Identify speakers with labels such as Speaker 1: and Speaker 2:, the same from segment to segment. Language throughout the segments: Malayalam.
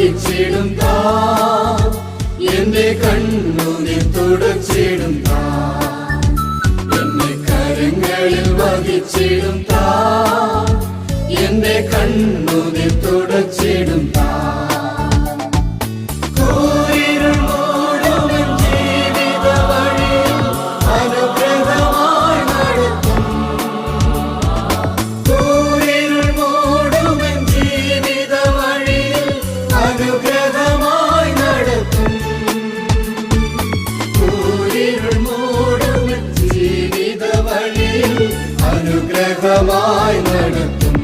Speaker 1: വഹിച്ചിടും താൻ, എന്റെ കണ്ണുനീർ തുടച്ചിടും താൻ. എന്നെ കരങ്ങളിൽ വഹിച്ചിടും താൻ, എന്റെ കണ്ണുനീർ തുടച്ചിടും താൻ. അനുഗ്രഹമായി നടത്തും,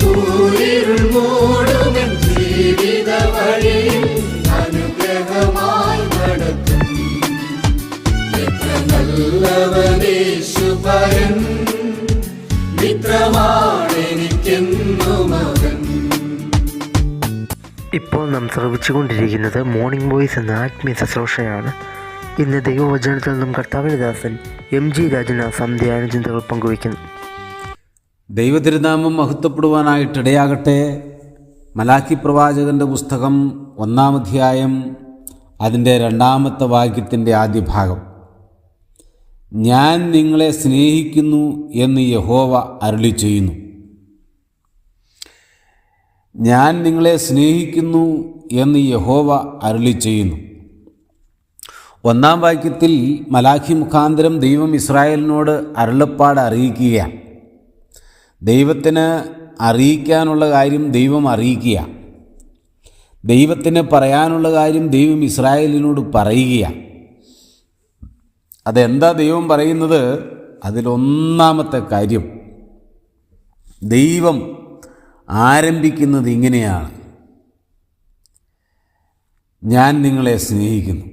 Speaker 1: കൂരിരുൾ മൂടും ജീവിത വഴിയിൽ അനുഗ്രഹമായി നടത്തും. എത്ര നല്ലവനേശുപരൻ, മിത്രമാണെനിക്കെന്നു മകൻ.
Speaker 2: ഇപ്പോൾ നാം ശ്രവിച്ചുകൊണ്ടിരിക്കുന്നത് മോർണിംഗ് വോയിസ് എന്ന ആത്മീയ ശുശ്രൂഷയാണ്. ഇന്ന് ദൈവവചനത്തിൽ നിന്നും കർത്താവിന്റെ ദാസൻ MG രാജന സന്ധ്യാന ചിന്തകൾ പങ്കുവയ്ക്കുന്നു.
Speaker 3: ദൈവതിരുനാമം മഹത്വപ്പെടുവാനായിട്ടിടയാകട്ടെ. മലാക്കി പ്രവാചകൻ്റെ പുസ്തകം 1-ാം അധ്യായം അതിൻ്റെ 2-ാമത്തെ വാക്യത്തിൻ്റെ ആദ്യ ഭാഗം. ഞാൻ നിങ്ങളെ സ്നേഹിക്കുന്നു എന്ന് യഹോവ അരുളി ചെയ്യുന്നു. ഞാൻ നിങ്ങളെ സ്നേഹിക്കുന്നു എന്ന് യഹോവ അരുളി ചെയ്യുന്നു. 1-ാം വാക്യത്തിൽ മലാഖി മുഖാന്തരം ദൈവം ഇസ്രായേലിനോട് അരുളപ്പാട് അറിയിക്കുകയാണ്. ദൈവത്തിന് അറിയിക്കാനുള്ള കാര്യം ദൈവം അറിയിക്കുക, ദൈവത്തിന് പറയാനുള്ള കാര്യം ദൈവം ഇസ്രായേലിനോട് പറയുകയാണ്. അതെന്താ ദൈവം പറയുന്നത്? അതിലൊന്നാമത്തെ കാര്യം, ദൈവം ആരംഭിക്കുന്നത് ഇങ്ങനെയാണ്: ഞാൻ നിങ്ങളെ സ്നേഹിക്കുന്നു.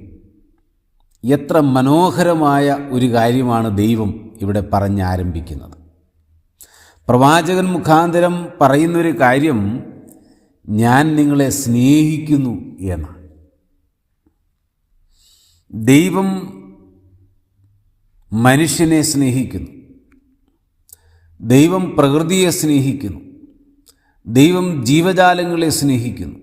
Speaker 3: എത്ര മനോഹരമായ ഒരു കാര്യമാണ് ദൈവം ഇവിടെ പറഞ്ഞാരംഭിക്കുന്നത്. പ്രവാചകൻ മുഖാന്തരം പറയുന്നൊരു കാര്യം, ഞാൻ നിങ്ങളെ സ്നേഹിക്കുന്നു എന്നാണ്. ദൈവം മനുഷ്യനെ സ്നേഹിക്കുന്നു, ദൈവം പ്രകൃതിയെ സ്നേഹിക്കുന്നു, ദൈവം ജീവജാലങ്ങളെ സ്നേഹിക്കുന്നു,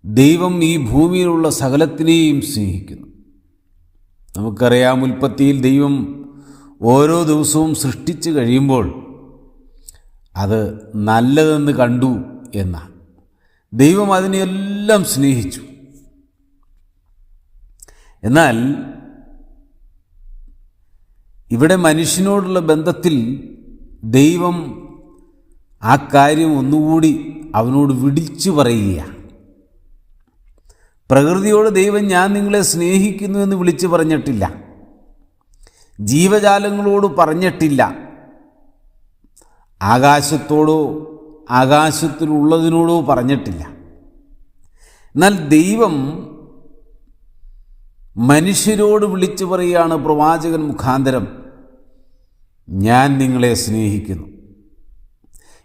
Speaker 3: ദൈവം ഈ ഭൂമിയിലുള്ള സകലത്തിനെയും സ്നേഹിക്കുന്നു. നമുക്കറിയാം, ഉൽപ്പത്തിയിൽ ദൈവം ഓരോ ദിവസവും സൃഷ്ടിച്ചു കഴിയുമ്പോൾ അത് നല്ലതെന്ന് കണ്ടു എന്നാണ്. ദൈവം അതിനെയെല്ലാം സ്നേഹിച്ചു. എന്നാൽ ഇവിടെ മനുഷ്യനോടുള്ള ബന്ധത്തിൽ ദൈവം ആ കാര്യം ഒന്നുകൂടി അവനോട് വിളിച്ചു പറയുകയാണ്. പ്രകൃതിയോട് ദൈവം ഞാൻ നിങ്ങളെ സ്നേഹിക്കുന്നു എന്ന് വിളിച്ചു പറഞ്ഞിട്ടില്ല, ജീവജാലങ്ങളോട് പറഞ്ഞിട്ടില്ല, ആകാശത്തോടോ ആകാശത്തിലുള്ളതിനോടോ പറഞ്ഞിട്ടില്ല. എന്നാൽ ദൈവം മനുഷ്യരോട് വിളിച്ചു പറയുകയാണ് പ്രവാചകൻ മുഖാന്തരം, ഞാൻ നിങ്ങളെ സ്നേഹിക്കുന്നു.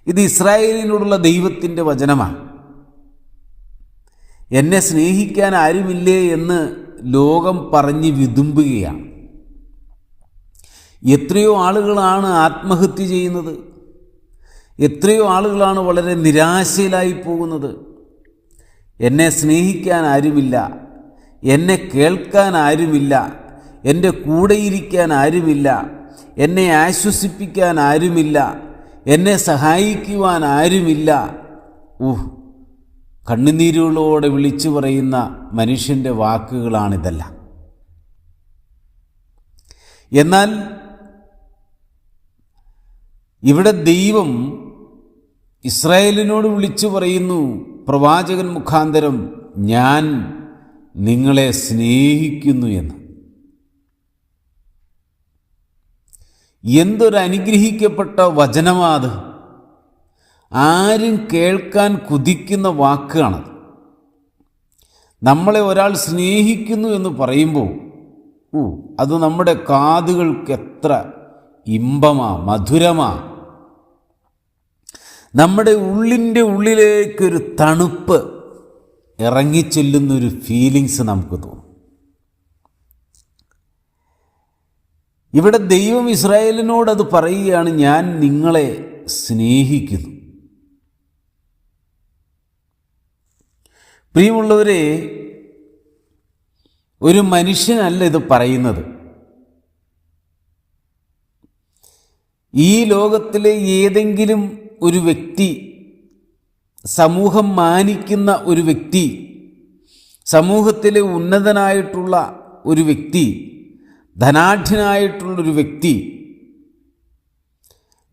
Speaker 3: ഇത് ഇസ്രായേലിനോടുള്ള ദൈവത്തിൻ്റെ വചനമാണ്. എന്നെ സ്നേഹിക്കാൻ ആരുമില്ലേ എന്ന് ലോകം പറഞ്ഞ് വിതുമ്പുകയാണ്. എത്രയോ ആളുകളാണ് ആത്മഹത്യ ചെയ്യുന്നത്, എത്രയോ ആളുകളാണ് വളരെ നിരാശയിലായി പോകുന്നത്. എന്നെ സ്നേഹിക്കാൻ ആരുമില്ല, എന്നെ കേൾക്കാൻ ആരുമില്ല, എൻ്റെ കൂടെയിരിക്കാൻ ആരുമില്ല, എന്നെ ആശ്വസിപ്പിക്കാൻ ആരുമില്ല, എന്നെ സഹായിക്കുവാൻ ആരുമില്ല. കണ്ണുനീരുകളോടെ വിളിച്ചു പറയുന്ന മനുഷ്യൻ്റെ വാക്കുകളാണിതെല്ലാം. എന്നാൽ ഇവിടെ ദൈവം ഇസ്രായേലിനോട് വിളിച്ചു പറയുന്നു പ്രവാചകൻ മുഖാന്തരം, ഞാൻ നിങ്ങളെ സ്നേഹിക്കുന്നു എന്ന്. എന്തൊരു അനുഗ്രഹിക്കപ്പെട്ട വചനമാത്! ആരും കേൾക്കാൻ കുതിക്കുന്ന വാക്കാണത്. നമ്മളെ ഒരാൾ സ്നേഹിക്കുന്നു എന്ന് പറയുമ്പോൾ അത് നമ്മുടെ കാതുകൾക്ക് എത്ര ഇമ്പമാ, മധുരമാ. നമ്മുടെ ഉള്ളിൻ്റെ ഉള്ളിലേക്കൊരു തണുപ്പ് ഇറങ്ങിച്ചെല്ലുന്നൊരു ഫീലിങ്സ് നമുക്ക് തോന്നും. ഇവിടെ ദൈവം ഇസ്രായേലിനോട് അത് പറയുകയാണ്, ഞാൻ നിങ്ങളെ സ്നേഹിക്കുന്നു. പ്രിയമുള്ളവരെ, ഒരു മനുഷ്യനല്ല ഇത് പറയുന്നത്. ഈ ലോകത്തിലെ ഏതെങ്കിലും ഒരു വ്യക്തി, സമൂഹം മാനിക്കുന്ന ഒരു വ്യക്തി, സമൂഹത്തിലെ ഉന്നതനായിട്ടുള്ള ഒരു വ്യക്തി, ധനാഢ്യനായിട്ടുള്ളൊരു വ്യക്തി,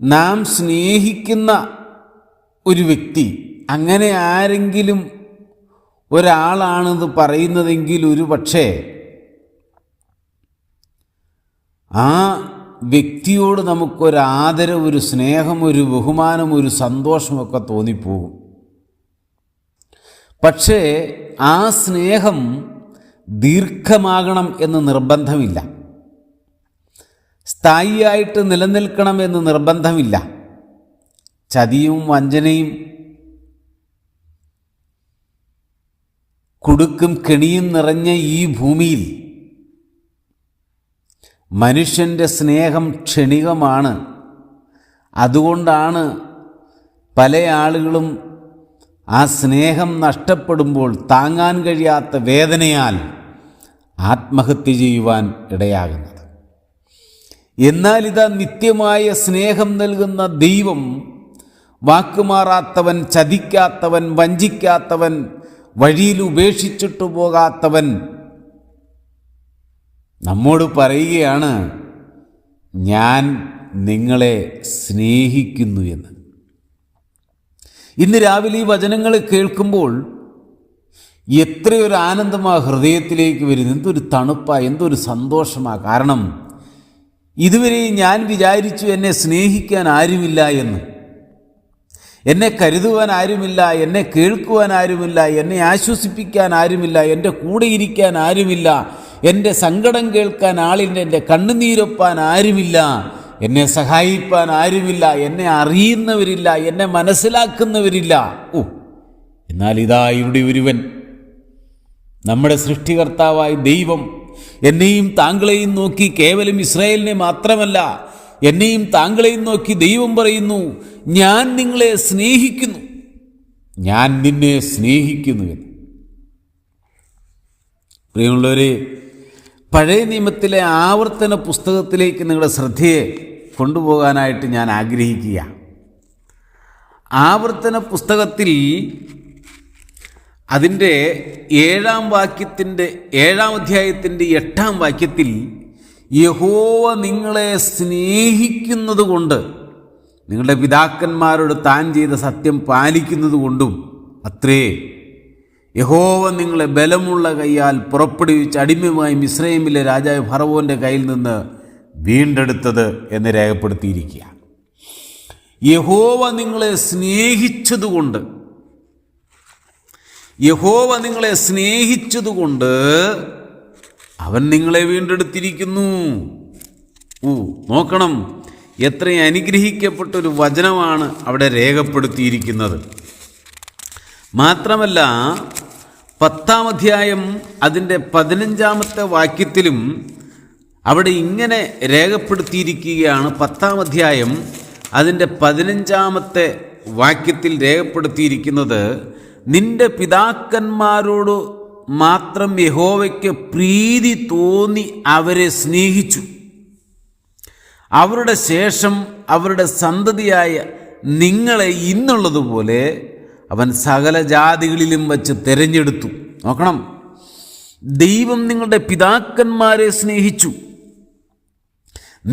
Speaker 3: നാം സ്നേഹിക്കുന്ന ഒരു വ്യക്തി, അങ്ങനെ ആരെങ്കിലും ഒരാളാണിത് പറയുന്നതെങ്കിൽ ഒരു പക്ഷേ ആ വ്യക്തിയോട് നമുക്കൊരാദരവ്, ഒരു സ്നേഹം, ഒരു ബഹുമാനം, ഒരു സന്തോഷമൊക്കെ തോന്നിപ്പോകും. പക്ഷേ ആ സ്നേഹം ദീർഘമാകണം എന്ന് നിർബന്ധമില്ല, സ്ഥായിയായിട്ട് നിലനിൽക്കണം എന്ന് നിർബന്ധമില്ല. ചതിയും വഞ്ചനയും കുടുക്കും കെണിയും നിറഞ്ഞ ഈ ഭൂമിയിൽ മനുഷ്യൻ്റെ സ്നേഹം ക്ഷണികമാണ്. അതുകൊണ്ടാണ് പല ആളുകളും ആ സ്നേഹം നഷ്ടപ്പെടുമ്പോൾ താങ്ങാൻ കഴിയാത്ത വേദനയാൽ ആത്മഹത്യ ചെയ്യുവാൻ ഇടയാകുന്നത്. എന്നാൽ ഇതാ നിത്യമായ സ്നേഹം നൽകുന്ന ദൈവം, വാക്കുമാറാത്തവൻ, ചതിക്കാത്തവൻ, വഞ്ചിക്കാത്തവൻ, വഴിയിൽ ഉപേക്ഷിച്ചിട്ടു പോകാത്തവൻ നമ്മോട് പറയുകയാണ്, ഞാൻ നിങ്ങളെ സ്നേഹിക്കുന്നു എന്ന്. ഇന്ന് രാവിലെ ഈ വചനങ്ങൾ കേൾക്കുമ്പോൾ എത്രയൊരു ആനന്ദമാണ് ഹൃദയത്തിലേക്ക് വരുന്നത്. എന്തൊരു തണുപ്പാണ്, എന്തൊരു സന്തോഷമാണ്. കാരണം ഇതുവരെ ഞാൻ വിചാരിച്ചു എന്നെ സ്നേഹിക്കാൻ ആരുമില്ല എന്ന്, എന്നെ കരുതുവാൻ ആരുമില്ല, എന്നെ കേൾക്കുവാൻ ആരുമില്ല, എന്നെ ആശ്വസിപ്പിക്കാൻ ആരുമില്ല, എൻ്റെ കൂടെ ഇരിക്കാൻ ആരുമില്ല, എൻ്റെ സങ്കടം കേൾക്കാൻ ആളില്ല, എൻ്റെ കണ്ണുനീരൊപ്പാൻ ആരുമില്ല, എന്നെ സഹായിപ്പാൻ ആരുമില്ല, എന്നെ അറിയുന്നവരില്ല, എന്നെ മനസ്സിലാക്കുന്നവരില്ല. എന്നാൽ ഇതാ ഇവിടെ ഒരുവൻ, നമ്മുടെ സൃഷ്ടികർത്താവായ ദൈവം എന്നെയും താങ്കളെയും നോക്കി, കേവലം ഇസ്രായേലിനെ മാത്രമല്ല എന്നെയും താങ്കളെയും നോക്കി ദൈവം പറയുന്നു, ഞാൻ നിങ്ങളെ സ്നേഹിക്കുന്നു, ഞാൻ നിന്നെ സ്നേഹിക്കുന്നു എന്ന്. പ്രിയമുള്ളവരെ, പഴയ നിയമത്തിലെ ആവർത്തന പുസ്തകത്തിലേക്ക് നിങ്ങളുടെ ശ്രദ്ധയെ കൊണ്ടുപോകാനായിട്ട് ഞാൻ ആഗ്രഹിക്കുക. ആവർത്തന പുസ്തകത്തിൽ അതിൻ്റെ 7-ാം അധ്യായത്തിൻ്റെ 8-ാം വാക്യത്തിൽ യഹോവ നിങ്ങളെ സ്നേഹിക്കുന്നത് കൊണ്ട്, നിങ്ങളുടെ പിതാക്കന്മാരോട് താൻ ചെയ്ത സത്യം പാലിക്കുന്നത് കൊണ്ടും അത്രേ യഹോവ നിങ്ങളെ ബലമുള്ള കൈയാൽ പുറപ്പെടുവിച്ച് അടിമയുമായി മിസ്രയീമിലെ രാജാവ് ഫറവോൻ്റെ കയ്യിൽ നിന്ന് വീണ്ടെടുത്തത് എന്ന് രേഖപ്പെടുത്തിയിരിക്കുക. യഹോവ നിങ്ങളെ സ്നേഹിച്ചതുകൊണ്ട്, യഹോവ നിങ്ങളെ സ്നേഹിച്ചതുകൊണ്ട് അവൻ നിങ്ങളെ വീണ്ടെടുത്തിരിക്കുന്നു. നോക്കണം, എത്രയും അനുഗ്രഹിക്കപ്പെട്ടൊരു വചനമാണ് അവിടെ രേഖപ്പെടുത്തിയിരിക്കുന്നത്. മാത്രമല്ല 10-ാം അധ്യായം അതിൻ്റെ 15-ാമത്തെ വാക്യത്തിലും അവിടെ ഇങ്ങനെ രേഖപ്പെടുത്തിയിരിക്കുകയാണ്. 10-ാം അധ്യായം അതിൻ്റെ 15-ാമത്തെ വാക്യത്തിൽ രേഖപ്പെടുത്തിയിരിക്കുന്നത്, നിന്റെ പിതാക്കന്മാരോട് മാത്രം യഹോവയ്ക്ക് പ്രീതി തോന്നി അവരെ സ്നേഹിച്ചു, അവരുടെ ശേഷം അവരുടെ സന്തതിയായ നിങ്ങളെ ഇന്നുള്ളതുപോലെ അവൻ സകല ജാതികളിലും വച്ച് തിരഞ്ഞെടുത്തു. നോക്കണം, ദൈവം നിങ്ങളുടെ പിതാക്കന്മാരെ സ്നേഹിച്ചു,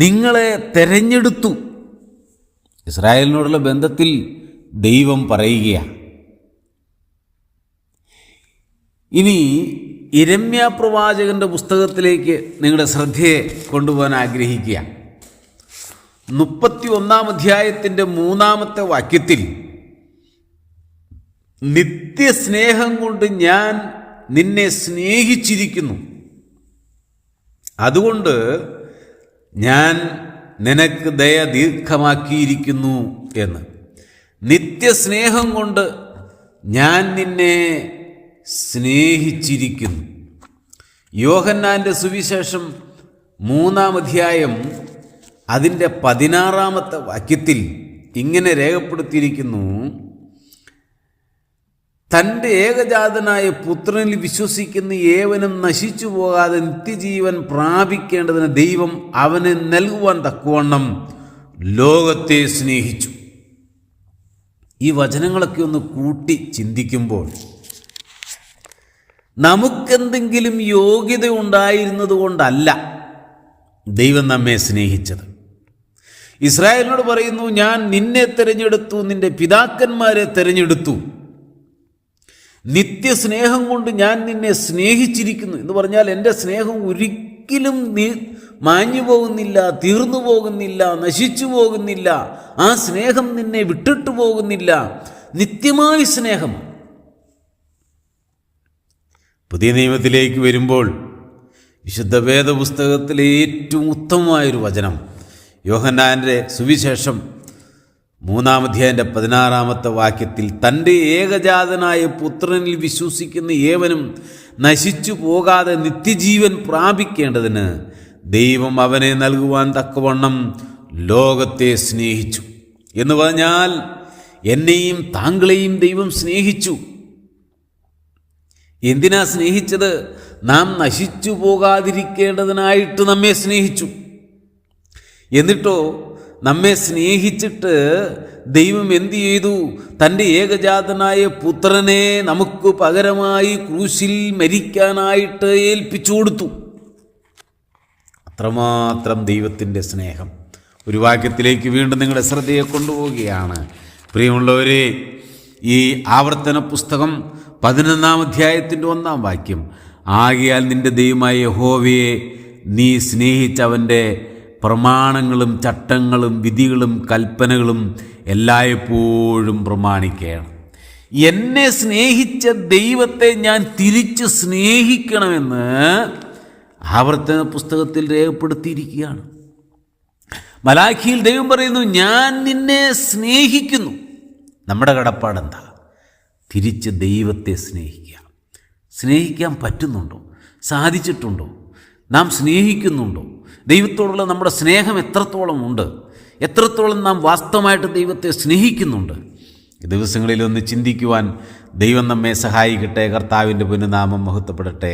Speaker 3: നിങ്ങളെ തിരഞ്ഞെടുത്തു. ഇസ്രായേലിനോടുള്ള ബന്ധത്തിൽ ദൈവം പറയുകയാണ്. ഇനി യിരെമ്യാ പ്രവാചകന്റെ പുസ്തകത്തിലേക്ക് നിങ്ങളുടെ ശ്രദ്ധയെ കൊണ്ടുപോകാൻ ആഗ്രഹിക്കുക. 31-ാം അധ്യായത്തിൻ്റെ 3-ാമത്തെ വാക്യത്തിൽ, നിത്യസ്നേഹം കൊണ്ട് ഞാൻ നിന്നെ സ്നേഹിച്ചിരിക്കുന്നു, അതുകൊണ്ട് ഞാൻ നിനക്ക് ദയ ദീർഘമാക്കിയിരിക്കുന്നു എന്ന്. നിത്യസ്നേഹം കൊണ്ട് ഞാൻ നിന്നെ സ്നേഹിച്ചിരിക്കുന്നു. യോഹന്നാൻ്റെ സുവിശേഷം 3-ാം അധ്യായം അതിൻ്റെ 16-ാമത്തെ വാക്യത്തിൽ ഇങ്ങനെ രേഖപ്പെടുത്തിയിരിക്കുന്നു, തൻ്റെ ഏകജാതനായ പുത്രനിൽ വിശ്വസിക്കുന്ന ഏവനും നശിച്ചു പോകാതെ നിത്യജീവൻ പ്രാപിക്കേണ്ടതിന് ദൈവം അവന് നൽകുവാൻ തക്കവണ്ണം ലോകത്തെ സ്നേഹിച്ചു. ഈ വചനങ്ങളൊക്കെ ഒന്ന് കൂട്ടി ചിന്തിക്കുമ്പോൾ നമുക്കെന്തെങ്കിലും യോഗ്യത ഉണ്ടായിരുന്നത് കൊണ്ടല്ല ദൈവം നമ്മെ സ്നേഹിച്ചത്. ഇസ്രായേലിനോട് പറയുന്നു, ഞാൻ നിന്നെ തിരഞ്ഞെടുത്തു, നിന്റെ പിതാക്കന്മാരെ തിരഞ്ഞെടുത്തു, നിത്യസ്നേഹം കൊണ്ട് ഞാൻ നിന്നെ സ്നേഹിച്ചിരിക്കുന്നു എന്ന് പറഞ്ഞാൽ എൻ്റെ സ്നേഹം ഒരിക്കലും മാഞ്ഞു പോകുന്നില്ല, തീർന്നു പോകുന്നില്ല, നശിച്ചു പോകുന്നില്ല. ആ സ്നേഹം നിന്നെ വിട്ടിട്ട് പോകുന്നില്ല, നിത്യമായ സ്നേഹം. പുതിയ നിയമത്തിലേക്ക് വരുമ്പോൾ വിശുദ്ധ വേദപുസ്തകത്തിലെ ഏറ്റവും ഉത്തമമായൊരു വചനം യോഹന്നാൻ്റെ സുവിശേഷം 3-ാം അധ്യായത്തിൻ്റെ 16-ാമത്തെ വാക്യത്തിൽ, തൻ്റെ ഏകജാതനായ പുത്രനിൽ വിശ്വസിക്കുന്ന ഏവനും നശിച്ചു പോകാതെ നിത്യജീവൻ പ്രാപിക്കേണ്ടതിന് ദൈവം അവനെ നൽകുവാൻ തക്കവണ്ണം ലോകത്തെ സ്നേഹിച്ചു എന്ന് പറഞ്ഞാൽ എന്നെയും താങ്കളെയും ദൈവം സ്നേഹിച്ചു. എന്തിനാ സ്നേഹിച്ചത്? നാം നശിച്ചു പോകാതിരിക്കേണ്ടതിനായിട്ട് നമ്മെ സ്നേഹിച്ചു. എന്നിട്ടോ നമ്മെ സ്നേഹിച്ചിട്ട് ദൈവം എന്തു ചെയ്തു? തൻ്റെ ഏകജാതനായ പുത്രനെ നമുക്ക് പകരമായി ക്രൂശിൽ മരിക്കാനായിട്ട് ഏൽപ്പിച്ചു കൊടുത്തു. അത്രമാത്രം ദൈവത്തിൻ്റെ സ്നേഹം. ഒരു വാക്യത്തിലേക്ക് വീണ്ടും നിങ്ങളുടെ ശ്രദ്ധയെ കൊണ്ടുപോവുകയാണ്. പ്രിയമുള്ളവരെ, ഈ ആവർത്തന പുസ്തകം 11-ാം അധ്യായത്തിൻ്റെ 1-ാം വാക്യം, ആകയാൽ നിൻ്റെ ദൈവമായ യഹോവയെ നീ സ്നേഹിച്ചവൻ്റെ പ്രമാണങ്ങളും ചട്ടങ്ങളും വിധികളും കൽപ്പനകളും എല്ലായ്പ്പോഴും പ്രമാണിക്കണം. എന്നെ സ്നേഹിച്ച ദൈവത്തെ ഞാൻ തിരിച്ച് സ്നേഹിക്കണമെന്ന് ആവർത്തന പുസ്തകത്തിൽ രേഖപ്പെടുത്തിയിരിക്കുകയാണ്. മലാഖിയിൽ ദൈവം പറയുന്നു, ഞാൻ നിന്നെ സ്നേഹിക്കുന്നു. നമ്മുടെ കടപ്പാടെന്താ? തിരിച്ച് ദൈവത്തെ സ്നേഹിക്കുക. സ്നേഹിക്കാൻ പറ്റുന്നുണ്ടോ? സാധിച്ചിട്ടുണ്ടോ? നാം സ്നേഹിക്കുന്നുണ്ടോ? ദൈവത്തോടുള്ള നമ്മുടെ സ്നേഹം എത്രത്തോളം ഉണ്ട്? എത്രത്തോളം നാം വാസ്തവമായിട്ട് ദൈവത്തെ സ്നേഹിക്കുന്നുണ്ട്? ഈ ദിവസങ്ങളിലൊന്ന് ചിന്തിക്കുവാൻ ദൈവം നമ്മെ സഹായിക്കട്ടെ. കർത്താവിൻ്റെ പുണ്യനാമം മഹത്വപ്പെടട്ടെ.